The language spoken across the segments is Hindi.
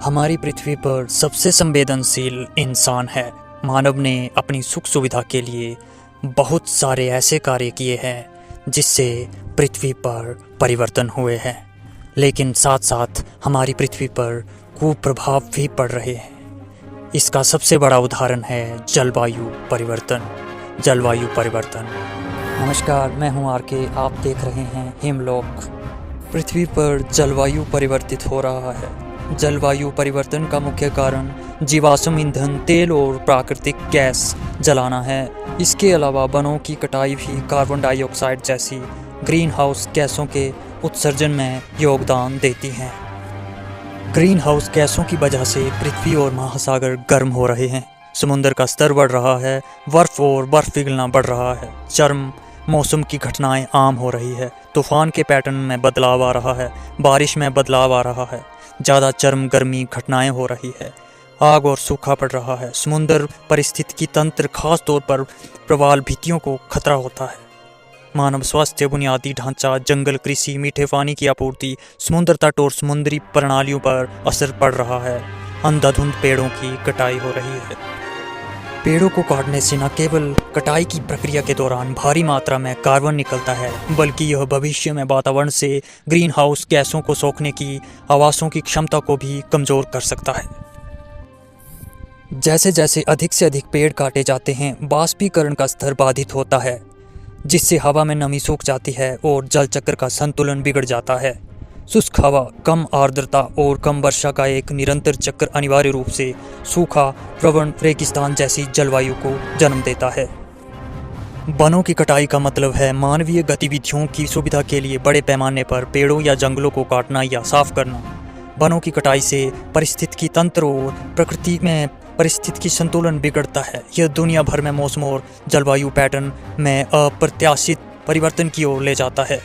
हमारी पृथ्वी पर सबसे संवेदनशील इंसान है। मानव ने अपनी सुख सुविधा के लिए बहुत सारे ऐसे कार्य किए हैं जिससे पृथ्वी पर परिवर्तन हुए हैं, लेकिन साथ साथ हमारी पृथ्वी पर कुप्रभाव भी पड़ रहे हैं। इसका सबसे बड़ा उदाहरण है जलवायु परिवर्तन। जलवायु परिवर्तन। नमस्कार, मैं हूं आरके, आप देख रहे हैं हिमलोक। पृथ्वी पर जलवायु परिवर्तित हो रहा है। जलवायु परिवर्तन का मुख्य कारण जीवाश्म ईंधन, तेल और प्राकृतिक गैस जलाना है। इसके अलावा वनों की कटाई भी कार्बन डाइऑक्साइड जैसी ग्रीन हाउस गैसों के उत्सर्जन में योगदान देती हैं। ग्रीन हाउस गैसों की वजह से पृथ्वी और महासागर गर्म हो रहे हैं। समुद्र का स्तर बढ़ रहा है, बर्फ पिघलना बढ़ रहा है, चरम मौसम की घटनाएं आम हो रही है, तूफान के पैटर्न में बदलाव आ रहा है, बारिश में बदलाव आ रहा है, ज़्यादा चरम गर्मी घटनाएं हो रही है, आग और सूखा पड़ रहा है। समुद्र पारिस्थितिकी तंत्र, खास तौर पर प्रवाल भित्तियों को खतरा होता है। मानव स्वास्थ्य, बुनियादी ढांचा, जंगल, कृषि, मीठे पानी की आपूर्ति, समुद्र तट और समुद्री प्रणालियों पर असर पड़ रहा है। अंधाधुंध पेड़ों की कटाई हो रही है। पेड़ों को काटने से न केवल कटाई की प्रक्रिया के दौरान भारी मात्रा में कार्बन निकलता है, बल्कि यह भविष्य में वातावरण से ग्रीन हाउस गैसों को सोखने की आवासों की क्षमता को भी कमज़ोर कर सकता है। जैसे जैसे अधिक से अधिक पेड़ काटे जाते हैं, बाष्पीकरण का स्तर बाधित होता है, जिससे हवा में नमी सूख जाती है और जल चक्र का संतुलन बिगड़ जाता है। शुष्क हवा, कम आर्द्रता और कम वर्षा का एक निरंतर चक्र अनिवार्य रूप से सूखा, प्रवण रेगिस्तान जैसी जलवायु को जन्म देता है। वनों की कटाई का मतलब है मानवीय गतिविधियों की सुविधा के लिए बड़े पैमाने पर पेड़ों या जंगलों को काटना या साफ करना। वनों की कटाई से पारिस्थितिकी तंत्र और प्रकृति में पारिस्थितिकी संतुलन बिगड़ता है। यह दुनिया भर में मौसम और जलवायु पैटर्न में अप्रत्याशित परिवर्तन की ओर ले जाता है।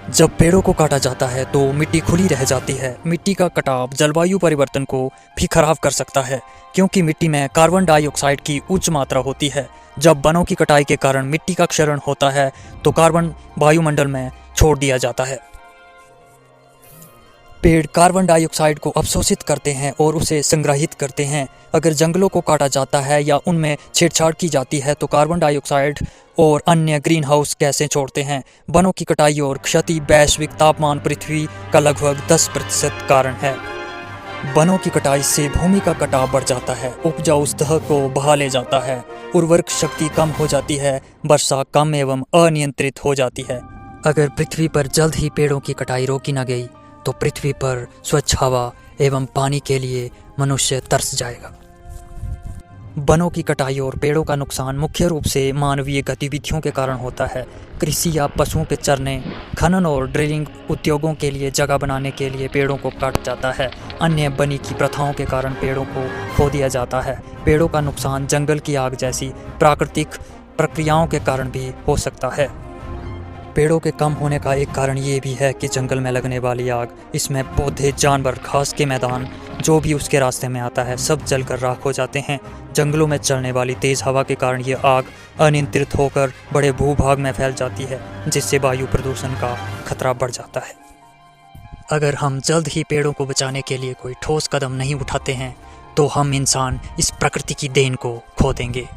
जब पेड़ों को काटा जाता है तो मिट्टी खुली रह जाती है। मिट्टी का कटाव जलवायु परिवर्तन को भी खराब कर सकता है, क्योंकि मिट्टी में कार्बन डाइऑक्साइड की उच्च मात्रा होती है। जब वनों की कटाई के कारण मिट्टी का क्षरण होता है तो कार्बन वायुमंडल में छोड़ दिया जाता है। पेड़ कार्बन डाइऑक्साइड को अवशोषित करते हैं और उसे संग्रहित करते हैं। अगर जंगलों को काटा जाता है या उनमें छेड़छाड़ की जाती है तो कार्बन डाइऑक्साइड और अन्य ग्रीन हाउस गैसें छोड़ते हैं। वनों की कटाई और क्षति वैश्विक तापमान पृथ्वी का लगभग 10% कारण है। वनों की कटाई से भूमि का कटाव बढ़ जाता है, उपजाऊ सतह को बहा ले जाता है, उर्वरक शक्ति कम हो जाती है, वर्षा कम एवं अनियंत्रित हो जाती है। अगर पृथ्वी पर जल्द ही पेड़ों की कटाई रोकी न गई तो पृथ्वी पर स्वच्छ हवा एवं पानी के लिए मनुष्य तरस जाएगा। वनों की कटाई और पेड़ों का नुकसान मुख्य रूप से मानवीय गतिविधियों के कारण होता है। कृषि या पशुओं के चरने, खनन और ड्रिलिंग उद्योगों के लिए जगह बनाने के लिए पेड़ों को काटा जाता है। अन्य बनी की प्रथाओं के कारण पेड़ों को खो दिया जाता है। पेड़ों का नुकसान जंगल की आग जैसी प्राकृतिक प्रक्रियाओं के कारण भी हो सकता है। पेड़ों के कम होने का एक कारण ये भी है कि जंगल में लगने वाली आग, इसमें पौधे, जानवर, घास के मैदान, जो भी उसके रास्ते में आता है, सब जलकर राख हो जाते हैं। जंगलों में चलने वाली तेज़ हवा के कारण ये आग अनियंत्रित होकर बड़े भूभाग में फैल जाती है, जिससे वायु प्रदूषण का खतरा बढ़ जाता है। अगर हम जल्द ही पेड़ों को बचाने के लिए कोई ठोस कदम नहीं उठाते हैं तो हम इंसान इस प्रकृति की देन को खो देंगे।